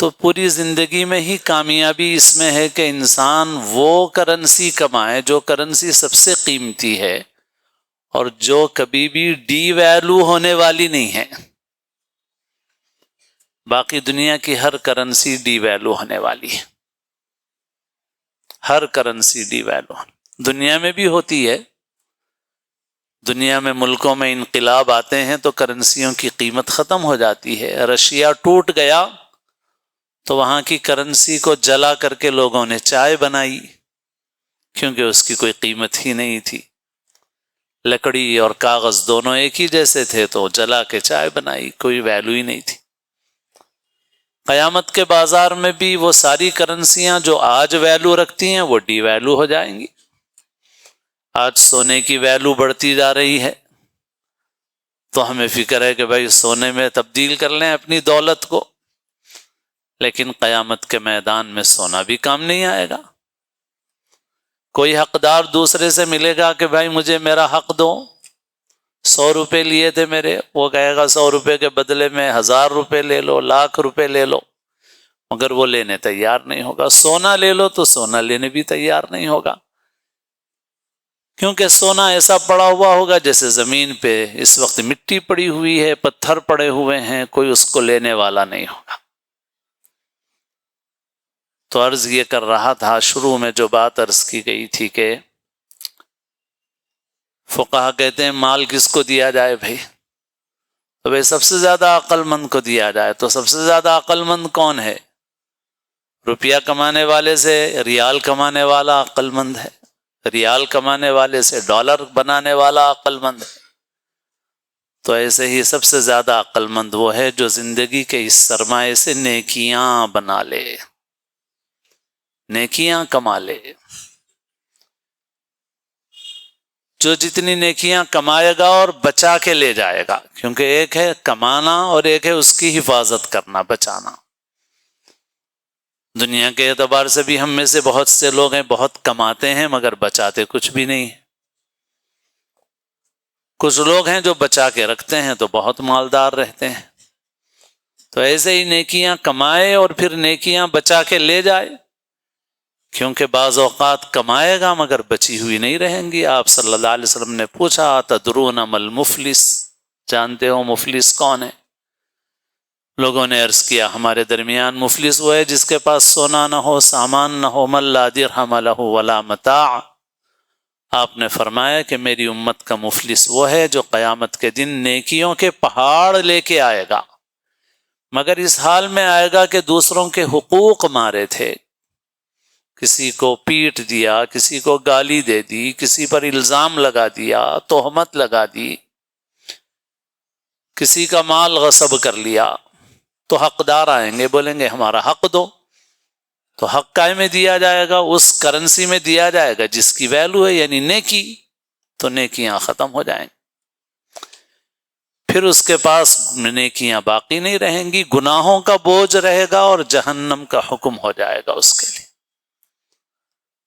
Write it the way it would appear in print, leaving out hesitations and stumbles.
تو پوری زندگی میں ہی کامیابی اس میں ہے کہ انسان وہ کرنسی کمائے جو کرنسی سب سے قیمتی ہے اور جو کبھی بھی ڈی ویلو ہونے والی نہیں ہے۔ باقی دنیا کی ہر کرنسی ڈی ویلو ہونے والی ہے، ہر کرنسی ڈی ویلو دنیا میں بھی ہوتی ہے۔ دنیا میں ملکوں میں انقلاب آتے ہیں تو کرنسیوں کی قیمت ختم ہو جاتی ہے۔ رشیا ٹوٹ گیا تو وہاں کی کرنسی کو جلا کر کے لوگوں نے چائے بنائی، کیونکہ اس کی کوئی قیمت ہی نہیں تھی۔ لکڑی اور کاغذ دونوں ایک ہی جیسے تھے تو جلا کے چائے بنائی، کوئی ویلو ہی نہیں تھی۔ قیامت کے بازار میں بھی وہ ساری کرنسیاں جو آج ویلو رکھتی ہیں وہ ڈی ویلو ہو جائیں گی۔ آج سونے کی ویلو بڑھتی جا رہی ہے تو ہمیں فکر ہے کہ بھائی سونے میں تبدیل کر لیں اپنی دولت کو، لیکن قیامت کے میدان میں سونا بھی کام نہیں آئے گا۔ کوئی حقدار دوسرے سے ملے گا کہ بھائی مجھے میرا حق دو، 100 روپے لیے تھے میرے، وہ کہے گا 100 روپے کے بدلے میں 1000 روپے لے لو، 1,00,000 روپے لے لو، مگر وہ لینے تیار نہیں ہوگا۔ سونا لے لو تو سونا لینے بھی تیار نہیں ہوگا، کیونکہ سونا ایسا پڑا ہوا ہوگا جیسے زمین پہ اس وقت مٹی پڑی ہوئی ہے، پتھر پڑے ہوئے ہیں، کوئی اس کو لینے والا نہیں ہوگا۔ تو عرض یہ کر رہا تھا، شروع میں جو بات عرض کی گئی تھی کہ فقہا کہتے ہیں مال کس کو دیا جائے بھائی؟ تو بھائی سب سے زیادہ عقل مند کو دیا جائے۔ تو سب سے زیادہ عقل مند کون ہے؟ روپیہ کمانے والے سے ریال کمانے والا عقل مند ہے، ریال کمانے والے سے ڈالر بنانے والا عقل مند ہے۔ تو ایسے ہی سب سے زیادہ عقل مند وہ ہے جو زندگی کے اس سرمایے سے نیکیاں بنا لے، نیکیاں کما لے۔ جو جتنی نیکیاں کمائے گا اور بچا کے لے جائے گا، کیونکہ ایک ہے کمانا اور ایک ہے اس کی حفاظت کرنا، بچانا۔ دنیا کے اعتبار سے بھی ہم میں سے بہت سے لوگ ہیں بہت کماتے ہیں مگر بچاتے کچھ بھی نہیں۔ کچھ لوگ ہیں جو بچا کے رکھتے ہیں تو بہت مالدار رہتے ہیں۔ تو ایسے ہی نیکیاں کمائے اور پھر نیکیاں بچا کے لے جائے، کیونکہ بعض اوقات کمائے گا مگر بچی ہوئی نہیں رہیں گی۔ آپ صلی اللہ علیہ وسلم نے پوچھا تدرون مل مفلس، جانتے ہو مفلس کون ہے؟ لوگوں نے عرض کیا ہمارے درمیان مفلس وہ ہے جس کے پاس سونا نہ ہو، سامان نہ ہو، من لا درہم لہ ولا متاع۔ آپ نے فرمایا کہ میری امت کا مفلس وہ ہے جو قیامت کے دن نیکیوں کے پہاڑ لے کے آئے گا، مگر اس حال میں آئے گا کہ دوسروں کے حقوق مارے تھے، کسی کو پیٹ دیا، کسی کو گالی دے دی، کسی پر الزام لگا دیا، تہمت لگا دی، کسی کا مال غصب کر لیا، تو حقدار آئیں گے، بولیں گے ہمارا حق دو، تو حق کائے میں دیا جائے گا؟ اس کرنسی میں دیا جائے گا جس کی ویلو ہے، یعنی نیکی۔ تو نیکیاں ختم ہو جائیں گی، پھر اس کے پاس نیکیاں باقی نہیں رہیں گی، گناہوں کا بوجھ رہے گا اور جہنم کا حکم ہو جائے گا اس کے۔